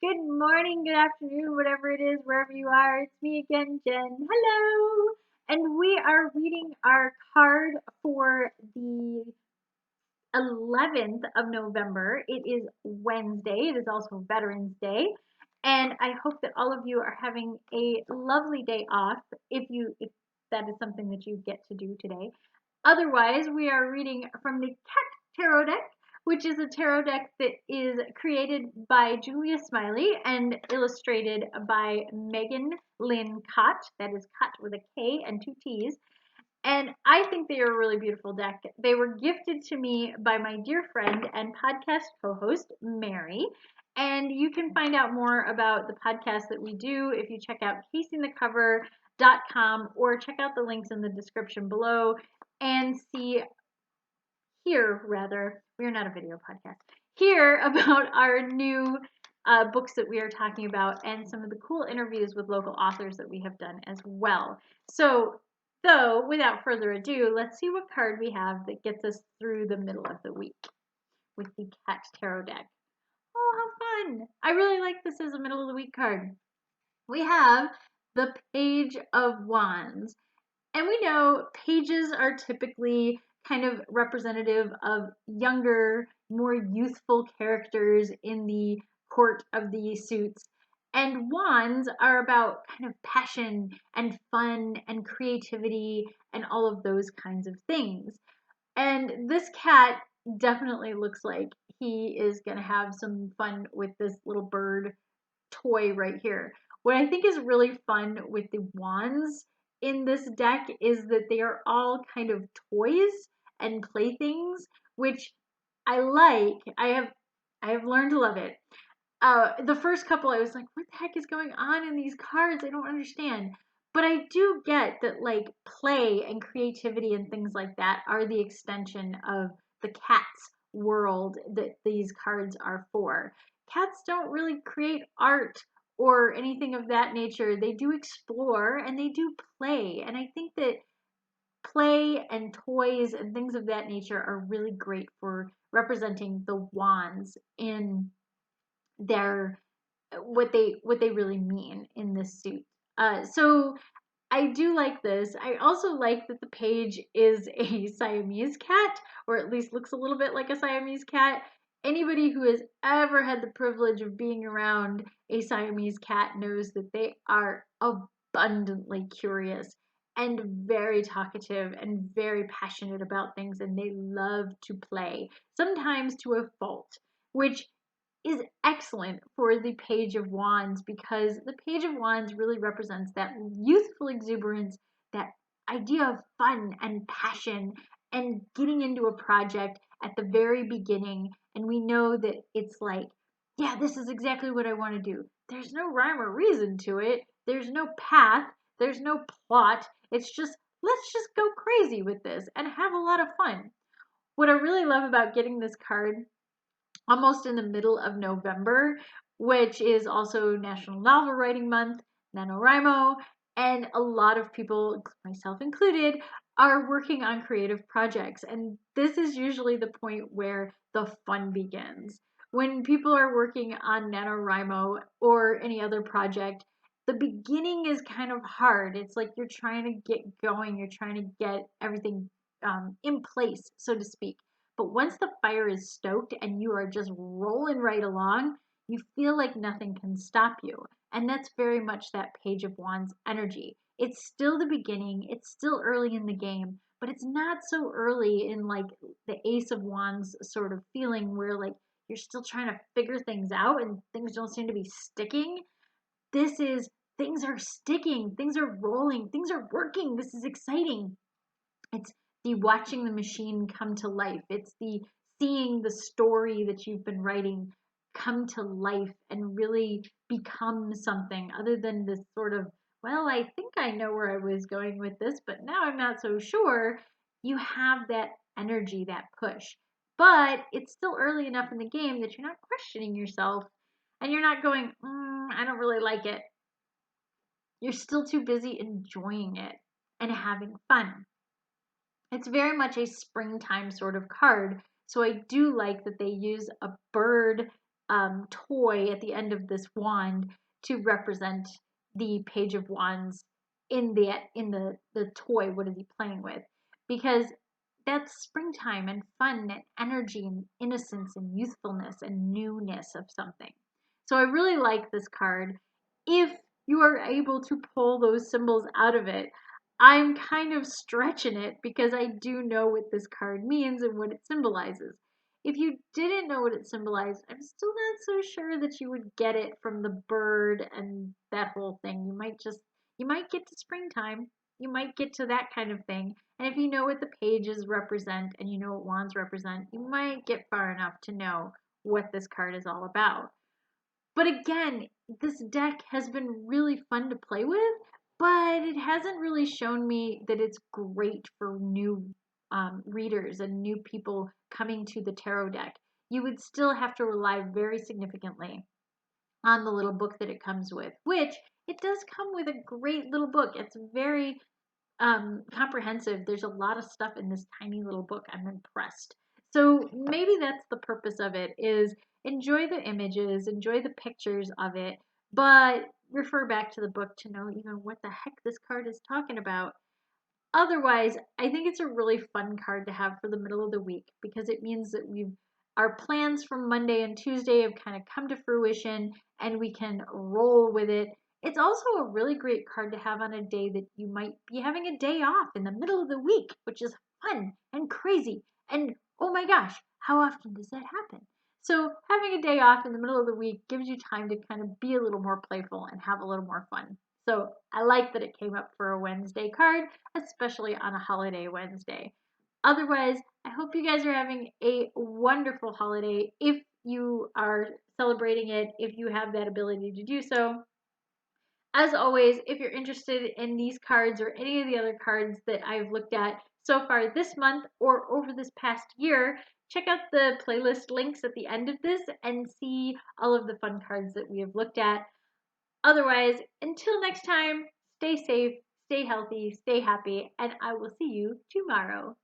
Good morning, good afternoon, whatever it is, wherever you are. It's me again, Jen. Hello! And we are reading our card for the 11th of November. It is Wednesday. It is also Veterans Day. And I hope that all of you are having a lovely day off if that is something that you get to do today. Otherwise, we are reading from the Cat Tarot deck, which is a tarot deck that is created by Julia Smiley and illustrated by Megan Lynn Cott. That is Cott with a K and two T's. And I think they are a really beautiful deck. They were gifted to me by my dear friend and podcast co-host, Mary. And you can find out more about the podcast that we do if you check out casingthecover.com or check out the links in the description below and we are not a video podcast, hear about our new books that we are talking about and some of the cool interviews with local authors that we have done as well. So, without further ado, let's see what card we have that gets us through the middle of the week with the Cat Tarot deck. Oh, how fun! I really like this as a middle of the week card. We have the Page of Wands. And we know pages are typically kind of representative of younger, more youthful characters in the court of the suits. And wands are about kind of passion and fun and creativity and all of those kinds of things. And this cat definitely looks like he is going to have some fun with this little bird toy right here. What I think is really fun with the wands in this deck is that they are all kind of toys and playthings, which I like. I have learned to love it. The first couple I was like, what the heck is going on in these cards? I don't understand. But I do get that like play and creativity and things like that are the extension of the cat's world that these cards are for. Cats don't really create art or anything of that nature. They do explore and they do play. And I think that play and toys and things of that nature are really great for representing the wands in their what they really mean in this suit. So I do like this. I also like that the page is a Siamese cat, or at least looks a little bit like a Siamese cat. Anybody who has ever had the privilege of being around a Siamese cat knows that they are abundantly curious and very talkative and very passionate about things, and they love to play, sometimes to a fault, which is excellent for the Page of Wands because the Page of Wands really represents that youthful exuberance, that idea of fun and passion and getting into a project at the very beginning. And we know that it's like, yeah, this is exactly what I want to do. There's no rhyme or reason to it, there's no path, there's no plot. It's just, let's just go crazy with this and have a lot of fun. What I really love about getting this card almost in the middle of November, which is also National Novel Writing Month, NaNoWriMo, and a lot of people, myself included, are working on creative projects. And this is usually the point where the fun begins. When people are working on NaNoWriMo or any other project, the beginning is kind of hard. It's like you're trying to get going, you're trying to get everything in place, so to speak. But once the fire is stoked and you are just rolling right along, you feel like nothing can stop you. And that's very much that Page of Wands energy. It's still the beginning, it's still early in the game, but it's not so early in like the Ace of Wands sort of feeling where like you're still trying to figure things out and things don't seem to be sticking. This is things are sticking, things are rolling, things are working. This is exciting. It's the watching the machine come to life. It's the seeing the story that you've been writing come to life and really become something other than this sort of, well, I think I know where I was going with this, but now I'm not so sure. You have that energy, that push. But it's still early enough in the game that you're not questioning yourself and you're not going, I don't really like it. You're still too busy enjoying it and having fun. It's very much a springtime sort of card. So I do like that they use a bird toy at the end of this wand to represent the Page of Wands in the toy. What is he playing with? Because that's springtime and fun and energy and innocence and youthfulness and newness of something. So I really like this card. If you are able to pull those symbols out of it, I'm kind of stretching it because I do know what this card means and what it symbolizes. If you didn't know what it symbolized, I'm still not so sure that you would get it from the bird and that whole thing. You might get to springtime. You might get to that kind of thing. And if you know what the pages represent and you know what wands represent, you might get far enough to know what this card is all about. But again, this deck has been really fun to play with, but it hasn't really shown me that it's great for new readers and new people coming to the tarot deck. You would still have to rely very significantly on the little book that it comes with, which it does come with a great little book. It's very comprehensive. There's a lot of stuff in this tiny little book. I'm impressed. So maybe that's the purpose of it, is enjoy the images, enjoy the pictures of it, but refer back to the book to know even what the heck this card is talking about. Otherwise, I think it's a really fun card to have for the middle of the week because it means that our plans from Monday and Tuesday have kind of come to fruition and we can roll with it. It's also a really great card to have on a day that you might be having a day off in the middle of the week, which is fun and crazy. And oh my gosh, how often does that happen? So having a day off in the middle of the week gives you time to kind of be a little more playful and have a little more fun. So I like that it came up for a Wednesday card, especially on a holiday Wednesday. Otherwise, I hope you guys are having a wonderful holiday if you are celebrating it, if you have that ability to do so. As always, if you're interested in these cards or any of the other cards that I've looked at so far this month or over this past year, check out the playlist links at the end of this and see all of the fun cards that we have looked at. Otherwise, until next time, stay safe, stay healthy, stay happy, and I will see you tomorrow.